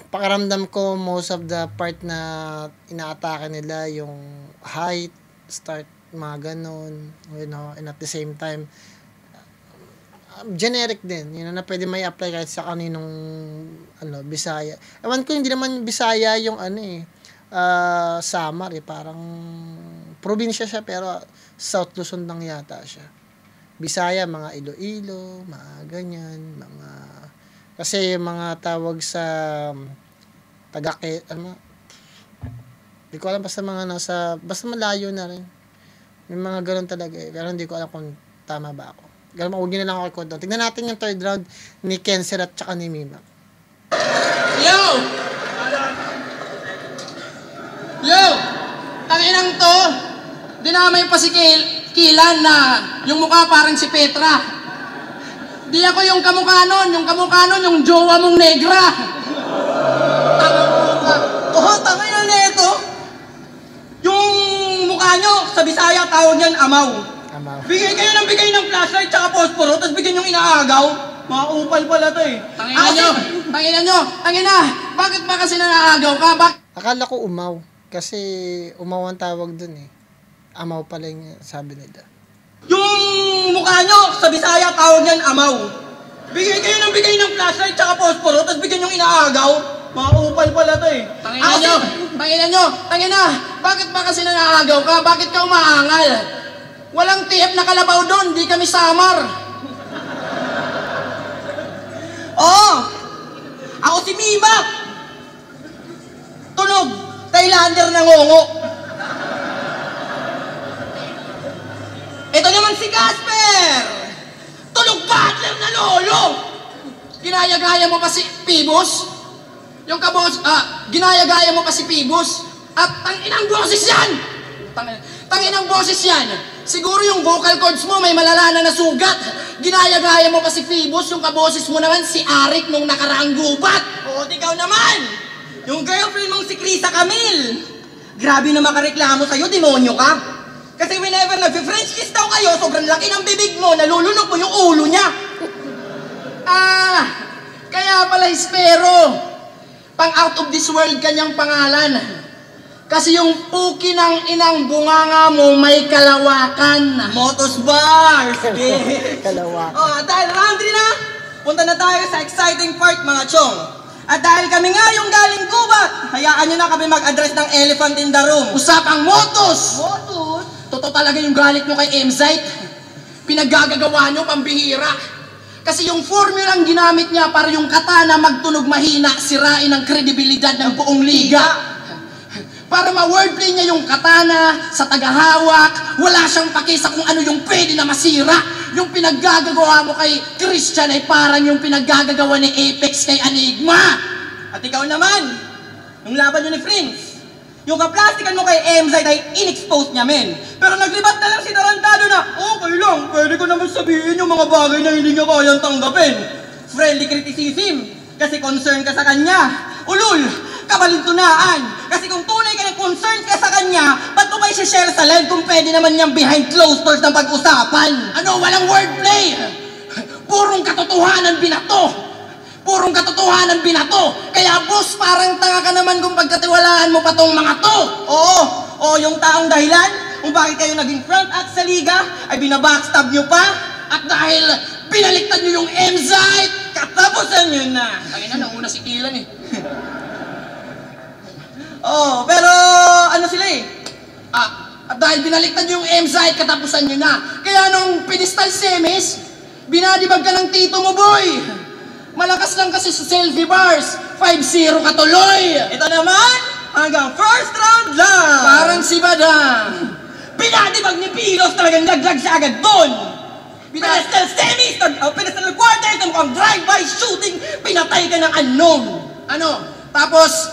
pakiramdam ko most of the part na inaatake nila yung height, start mga ganon, you know, and at the same time, generic din, you know, na pwede may apply kahit sa kaninong, Bisaya. Ewan ko, hindi naman Bisaya yung, Samar, parang, probinsya siya, pero South Luzon lang yata siya. Bisaya, mga Iloilo, mga ganyan, mga, kasi mga tawag sa, hindi ko alam, basta mga basta malayo na rin. May mga ganun talaga pero hindi ko alam kung tama ba ako. Ganun, huwag na lang ako i-countdown. Tignan natin yung third round ni Kenzer at saka ni Mima. Yo! Yo! Tanginang to, dinamay pa si Kilan na yung mukha parang si Petra. Di ako yung kamukha nun yung jowa mong negra. Tangay na neto. Yung mukha nyo, sa Bisaya, tawag yan amaw. Bigay kayo ng flashlight tsaka posporo, tapos bigyan yung inaagaw. Mga upal pala to eh. Tangina nyo, bakit ba kasi nanaagaw ka? Akala ko umaw, kasi umaw ang tawag dun eh. Amaw pala yung sabi nila. Yung mukha nyo, sa Bisaya, tawag yan amaw. Bigay kayo ng flashlight tsaka posporo, tapos bigyan yung inaagaw. Mga upal pala to eh. Tangina, bakit ba kasi nanaagaw ka? Bakit ka umaangal? Walang TF na kalabaw doon, di kami Samar. Ako si Mima. Tunog, Thailander na ngongo. Ito naman si Casper. Tunog, butler na lolo. Ginaya-gaya mo pa si Pibos? Ginaya-gaya mo pa si Pibos? At tanginang boses yan! Tanginang boses yan! Siguro yung vocal cords mo may malala na nasugat. Ginaya-gaya mo pa si Phoebus, yung kaboses mo naman si Arik nung nakaraang gubat. Oo, ikaw naman! Yung girlfriend mong si Krisa Camille. Grabe na makareklamo sa'yo, demonyo ka. Kasi whenever nag-French kiss daw kayo, sobrang laki ng bibig mo, nalulunok mo yung ulo niya. Kaya pala Hispero. Pang out of this world kanyang pangalan. Kasi yung puki ng inang bunganga mo may kalawakan. Motos bars! Kalawakan. Dahil round 3 na, punta na tayo sa exciting part mga chong. At dahil kami nga yung galing gubat, hayaan nyo na kami mag-address ng elephant in the room. Usapang motos! Motos? Totoo talaga yung galit nyo kay Emzite. Pinaggagawa nyo pambihira. Kasi yung formulang ginamit niya para yung katana magtunog mahina, sirain ang kredibilidad ng buong liga. Para ma-wordplay niya yung katana sa tagahawak, wala siyang paki sa kung ano yung pwede na masira. Yung pinaggagawa mo kay Christian ay parang yung pinaggagawa ni Apex kay Enigma. At ikaw naman, yung laban niyo ni Prince, yung kaplastikan mo kay Emzite ay in-expose niya, men. Pero naglibat na lang si Tarantado na, okay lang, pwede ko naman sabihin yung mga bagay na hindi niya kayang tanggapin. Friendly criticism, kasi concern ka sa kanya. Ulul, kabalintunaan. Kasi kung tunay ka ng concerned ka sa kanya, ba't ko ba i-share sa live kung pwede naman niyang behind closed doors ng pag-usapan? Ano, walang wordplay! Purong katotohanan binato! Purong katotohanan binato! Kaya boss, parang tanga ka naman kung pagkatiwalaan mo pa tong mga to! Oo, yung taong dahilan kung bakit kayo naging front act sa liga ay binabackstab niyo pa. At dahil pinaliktad niyo yung Emzite, katapusan niyo na! Ay na, nauna si Kilan eh. Pero ano sila eh? At dahil binaliktad yung Emzite, katapusan nyo na. Kaya nung pinistal semis, binadibag ka ng tito mo, boy. Malakas lang kasi sa selfie bars. 5-0 ka tuloy. Ito naman, hanggang first round lang. Parang si Badang. Binadibag ni Pilos, talagang laglag siya agad doon. Pinistal semis, pinistal quarters, na mukhang drive-by shooting, pinatay ka ng unknown. Tapos,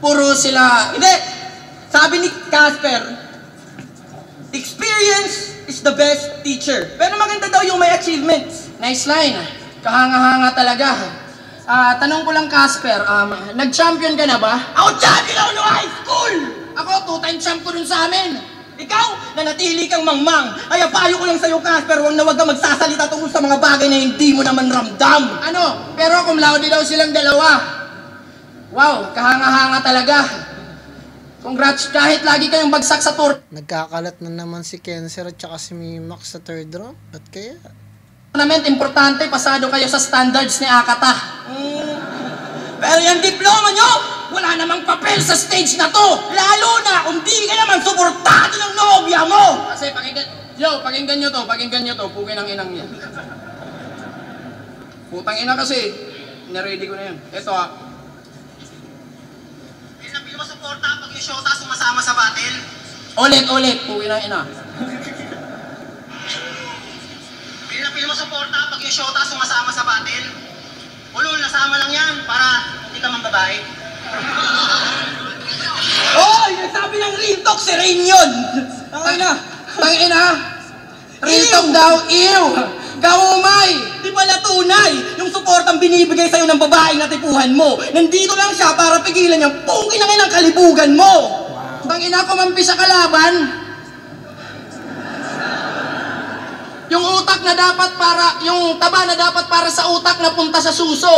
puro sila... Hindi! Sabi ni Casper, experience is the best teacher. Pero maganda daw yung may achievements. Nice line. Kahanga-hanga talaga. Tanong ko lang, Casper, nag-champion ka na ba? Ako champion ako noong high school! Ako, 2-time champ ko dun sa amin. Ikaw, nanatili kang mangmang. Kaya payo ko lang sa'yo, Casper, huwag na huwag kang magsasalita tungkol sa mga bagay na hindi mo naman ramdam. Pero cum laude daw silang dalawa. Wow, kahanga-hanga talaga. Congrats, kahit lagi kayong bagsak sa Nagkakalat na naman si Kenzer at saka si Mimak sa third round. Ba't kaya? tournament, importante, pasado kayo sa standards ni Akata. Pero yung diploma nyo, wala namang papel sa stage na to. Lalo na kung di ka naman suportado ng nobya mo. Kasi pakinggan nyo to, pugin ang inang niya. Putang ina kasi, naready ko na yun. Ito ha. Hindi mo suporta pag yung Shota sumasama sa battle. Ulit, pugin ang ina. Hindi mo suporta pag yung Shota sumasama sa battle. Ulul, nasama lang yan para hindi ka mambabae. Oy! Nagsabi ng real talk si Rain yun! Tangina! Real talk daw, ew! Gawumay! Di pala tunay! Yung suportang binibigay sa'yo ng babaeng natipuhan mo. Nandito lang siya para pigilan yung pukin ng kalibugan mo! Tangina, kumampi sa kalaban! Yung utak na dapat para, yung taba na dapat para sa utak na punta sa suso.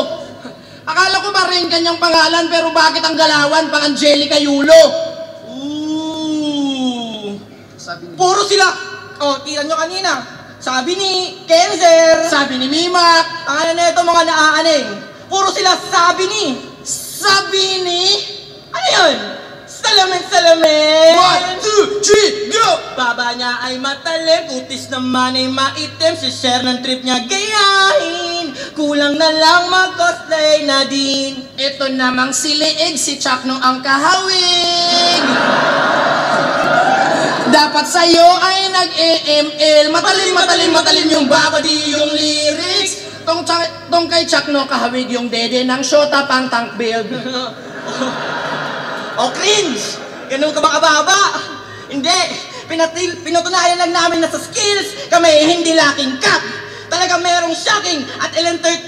Akala ko ba rin kanyang pangalan, pero bakit ang galawan pang Angelica Yulo? Puro sila! Oh, tiran nyo kanina. Sabi ni Kenzer. Sabi ni Mimak. Ang na ito mga naaaning. Puro sila sabi ni. Ano yun? Salamin! 1, 2, 3, go! Baba niya ay matalim, utis naman ay maitim. Si share ng trip niya gayahin. Kulang na lang mag-cosplay na din. Ito namang si Leeg, si Chakno ang kahawig. Dapat sa'yo ay nag-EML. Matalim yung babadi, yung lyrics. Tong kay Chakno kahawig yung dede ng Shota pang tank build. O cringe! Ganun ka ba kababa? Hindi! Pinatunayan lang namin na sa skills kami hindi lacking cut. Talaga merong shocking at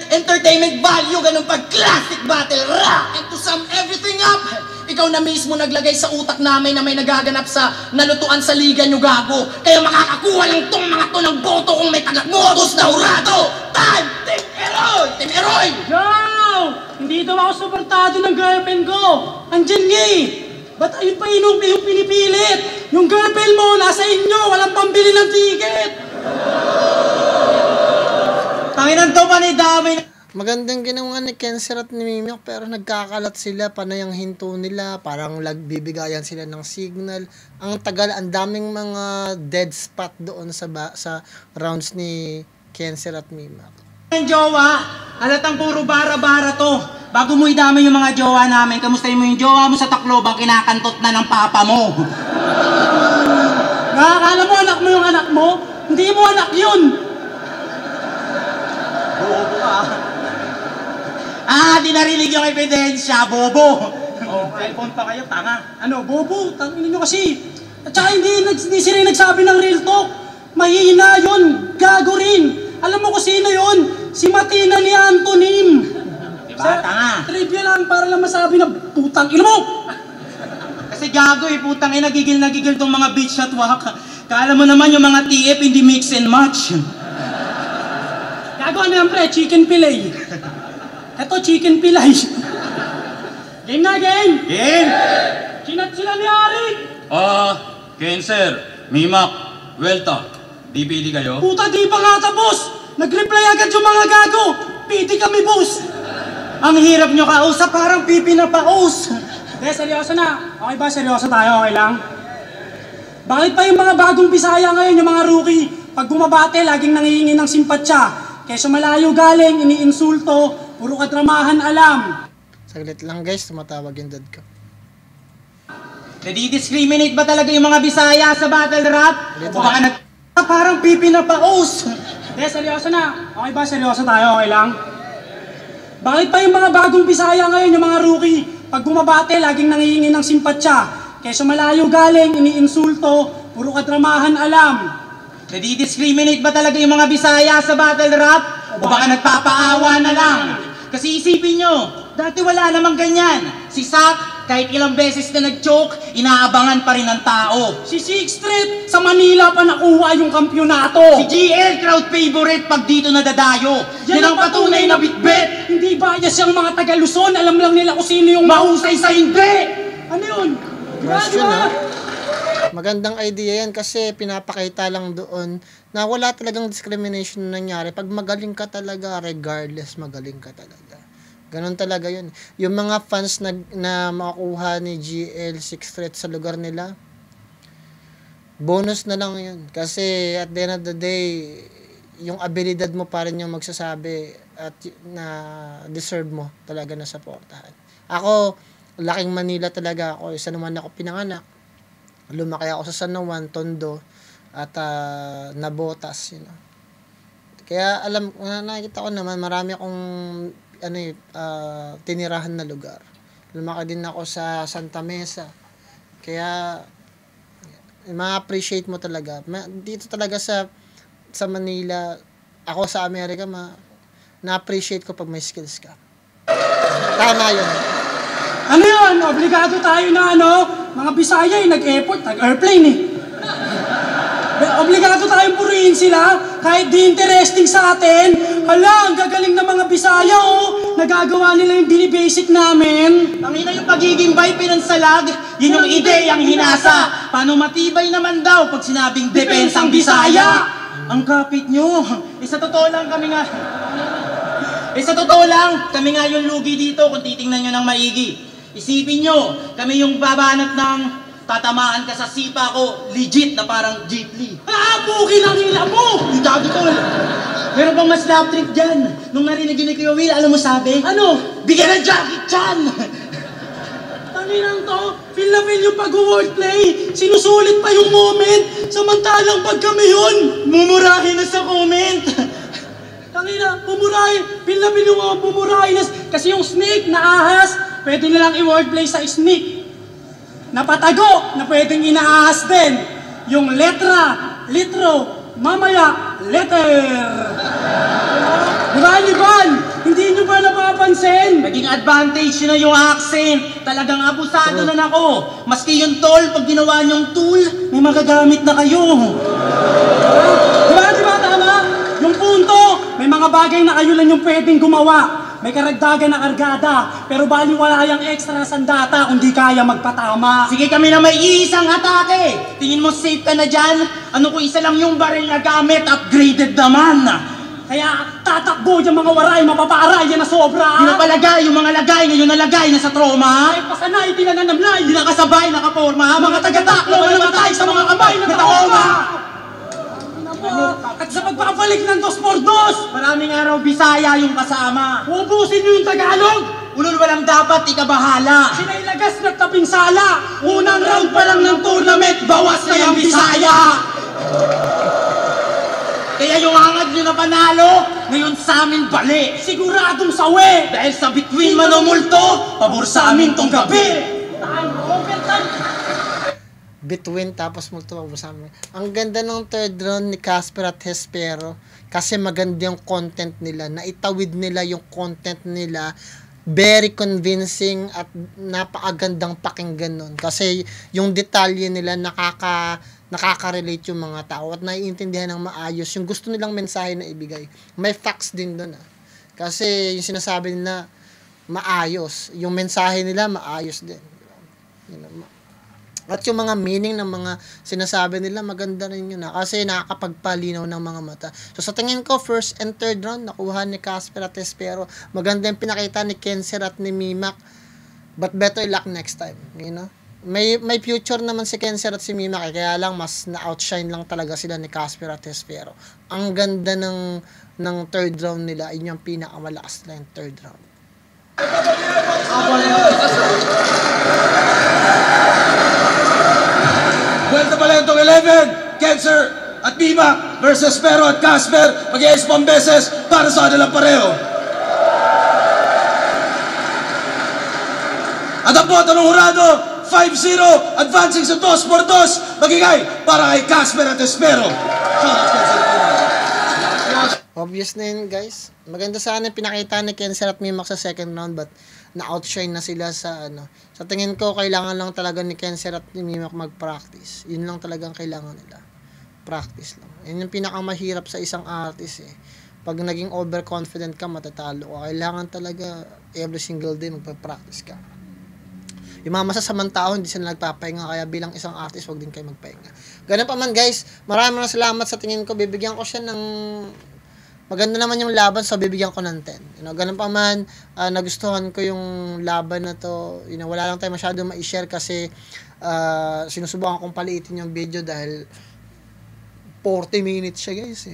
entertainment value ganun pag classic battle rap. And to sum everything up, ikaw na mismo naglagay sa utak namin na may nagaganap sa nalutuan sa liga nyo, gago. Kaya makakakuha lang tong mga to ng boto kung may taga-modus na urado. Time! Team Eroy! Team Eroy! Yo! Hindi daw ako suportado ng girlfriend ko. Andyan nga eh. Ba't ayun pa yung pinipilit? Yung girlfriend mo, nasa inyo. Walang pambili ng ticket. Tanginan to pa ni Dami. Magandang ginawa ni Kenzer at ni Mimak pero nagkakalat sila, panay ang hinto nila, parang bibigayan sila ng signal. Ang tagal, ang daming mga dead spot doon sa rounds ni Kenzer at Mimak. Ang jowa, halatang puro bara-bara to. Bago mo idamay yung mga jowa namin, kamustahin mo yung jowa mo sa Tacloban, kinakantot na ng papa mo. Nakakala mo anak mo yung anak mo? Hindi mo anak yun. Bobo ka. Di narinig yung ebidensya, bobo. Cellphone pa kayo, tanga. Ano, bobo? Tanginin nyo kasi. At saka hindi sila nagsabi ng real talk. Mahina yun. Gago rin. Alam mo kung sino yun? Si Matina ni Antonym. Diba, tanga? Trivia lang para lang masabi na putang ina mo. Kasi gago putang ina, nagigil tong mga bitch at waka. Kala mo naman yung mga TF hindi mix and match. Gago ano yan pre? Chicken fillet. Eto chicken fillet. Game na game! Game! Chinat sila ni Ari. Kenzer, Mimak, Welta, DPD kayo? Puta di pa nga tapos. Nag-reply agad yung mga gago. Piti kami boss. Ang hirap nyo kausap, parang pipi na paus. Seryoso na. Okay ba? Seryoso tayo? Okay lang? Bakit pa yung mga bagong Bisaya ngayon, yung mga rookie, pag bumabate, laging nangihingi ng simpatsya. Kesa malayo galing, iniinsulto, puro kadramahan alam. Saglit lang guys, tumatawag yung dad ko. Nadi-discriminate ba talaga yung mga Bisaya sa battle rap? O baka parang pipi na paus. Seryoso na. Okay ba? Seryoso tayo? Okay lang? Bakit pa yung mga bagong Bisaya ngayon, yung mga rookie, pag bumabate, laging nangihingi ng simpatsya. Kesa malayo galing, iniinsulto, puro kadramahan alam. Nadi-discriminate ba talaga yung mga Bisaya sa battle rap? O baka nagpapaawa na lang? Kasi isipin nyo, dati wala namang ganyan. Si Sak, kahit ilang beses na nag-choke, inaabangan pa rin ng tao. Si Sixth Street, sa Manila pa nakuha yung kampyonato. Si GL, crowd favorite pag dito nadadayo. Yan ang patunay na bitbit. Hindi bias yung mga taga Luzon, alam lang nila kung sino yung mahusay sa hindi. Ano yun? Question, ha? Magandang idea yan kasi pinapakita lang doon na wala talagang discrimination na nangyari. Pag magaling ka talaga, regardless, magaling ka talaga. Ganon talaga yun. Yung mga fans na makakuha ni GL6 threat sa lugar nila, bonus na lang yun. Kasi at the end of the day, yung abilidad mo pa rin yung magsasabi at na deserve mo talaga na supportahan. Ako, laking Manila talaga ako. Isa naman ako pinanganak. Lumaki ako sa San Juan, Tondo, at Nabotas, Kaya nakikita ko naman, marami akong tinirahan na lugar. Lumaki din ako sa Santa Mesa. Kaya ma-appreciate mo talaga. Dito talaga sa Manila, ako sa Amerika, na-appreciate ko pag may skills ka. Tama yun. Ano yun? Obligado tayo na mga Bisaya nag-effort, nag-airplane Obligado tayong purihin sila kahit di interesting sa atin. Hala, ang gagaling na mga Bisaya nagagawa nila yung bini-basic namin. Tangina yung pagiging bay pinansalag, yun yung ideyang hinasa. Paano matibay naman daw pag sinabing depensang Bisaya? Ang kapit nyo. Sa totoo lang kami nga yung lugi dito kung titingnan nyo ng maigi. Isipin nyo, kami yung babanat ng tatamaan ka sa sipa ko, legit na parang Jet Li. Bukin ang hila mo! Sabi ko, meron bang mas lap trip dyan? Nung narinig yun ni Kuya Will, alam mo sabi? Ano? Bigyan ng Jackie Chan! Tanginang to, feel na feel yung pag-wordplay. Sinusulit pa yung moment. Samantalang pag kami yun, mumurahin na sa comment. Tangina, pumurahin. Feel na feel yung mga pumurahin. Kasi yung snake na ahas, pwede nilang i-wordplay sa snake. Napatago na pwedeng inaahas din. Yung letra, litro, mamaya, letter. Liban, hindi nyo ba napapansin? Naging advantage na yung accent. Talagang abusado na nako. Maski yung toll, pag ginawa nyong tool, may magagamit na kayo. Diba, tama? Yung punto, may mga bagay na kayo lang yung pwedeng gumawa. May karagdagan na kargada, pero baliwala yung extra na sandata kung di kaya magpatama. Sige kami na may isang atake. Tingin mo safe ka na dyan? Ano kung isa lang yung baril na gamit, upgraded naman. Kaya tatakbo yung mga waray, mapaparay yan na sobra. Di na palagay, yung mga lagay ngayon nalagay na sa trauma. Ay pasanay, di na nanamlay. Di na kasabay, nakaporma. Mga taga-taklo na namatay sa mga kamay na trauma. At sa pagpapalik ng 2x2, maraming araw Bisaya yung kasama. Ubusin nyo yung Tagalog. Ulol walang dapat, ikabahala. Sinailagas na tabing sala. Unang round pa lang ng tournament, bawas na yung Bisaya. Kaya yung hangad nyo na panalo, ngayon sa amin bali. Siguradong sawi. Dahil sa between manomulto, pabor sa amin tong gabi. Between tapos magtuwag sa amin. Ang ganda ng third round ni Casper at Hespero kasi maganda yung content nila. Naitawid nila yung content nila. Very convincing at napakagandang pakinggan nun. Kasi yung detalye nila nakaka-relate yung mga tao at naiintindihan ng maayos yung gusto nilang mensahe na ibigay. May facts din doon. Kasi yung sinasabi nila maayos. Yung mensahe nila maayos din. At yung mga meaning ng mga sinasabi nila, maganda rin yun kasi nakakapagpalinaw ng mga mata. So sa tingin ko, first and third round, nakuha ni Casper at Hespero. Maganda yung pinakita ni Kenzer at ni Mimak. But better luck next time, May future naman si Kenzer at si Mimak, kaya lang mas na-outshine lang talaga sila ni Casper at Hespero. Ang ganda ng third round nila, yun yung pinakamalakas na yung third round. Buwelta pala itong 11, Kenzer at Mimak versus Pero at Casper. Mag-i-ace pang beses para sa kanilang pareho. At ang boto ng hurado, 5-0, advancing sa 2x2, magigay para kay Casper at Espero. Obvious na yun, guys. Maganda sana pinakita ni Kenzer at Mimak sa second round, but na-outshine na sila sa Sa tingin ko, kailangan lang talaga ni Kenzer at ni Mimak mag-practice. Yun lang talagang kailangan nila. Practice lang. Yun yung pinakamahirap sa isang artist Pag naging overconfident ka, matatalo ka. Kailangan talaga every single day magpa-practice ka. Yung mga masasamang tao, hindi sila nagpapahinga, kaya bilang isang artist, wag din kayo magpahinga. Ganun pa man guys, maraming salamat sa tingin ko, bibigyan ko siya ng maganda naman yung laban, so bibigyan ko ng 10. You know, ganun pa man, nagustuhan ko yung laban na to. You know, wala lang tayo masyado ma-share kasi sinusubukan kong paliitin yung video dahil 40 minutes siya guys.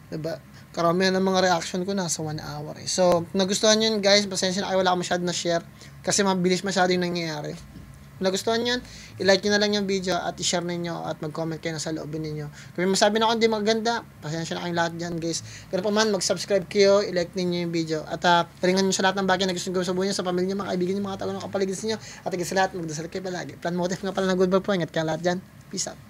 Diba? Karamihan ng mga reaction ko nasa 1 hour. So, kung nagustuhan yun guys, pasensya na kayo, wala akong masyado na share kasi mabilis masyado yung nangyayari. Kung nagustuhan yun, i-like nyo na lang yung video at i-share ninyo at mag-comment kayo na sa loobin ninyo. Kung may masabi na ako hindi maganda, pasensya na kayong lahat dyan guys. Ganun pa man, mag-subscribe kayo, i-like ninyo yung video. At ringan nyo sa lahat ng bagay na gusto nyo sa buhay nyo, sa pamilya nyo, mga kaibigan nyo, mga tao na kapaligid sa inyo. At higit sa lahat, magdasal kayo palagi. Plan motive nga pala ng good vibe po. Ingat kayo lahat dyan. Peace out.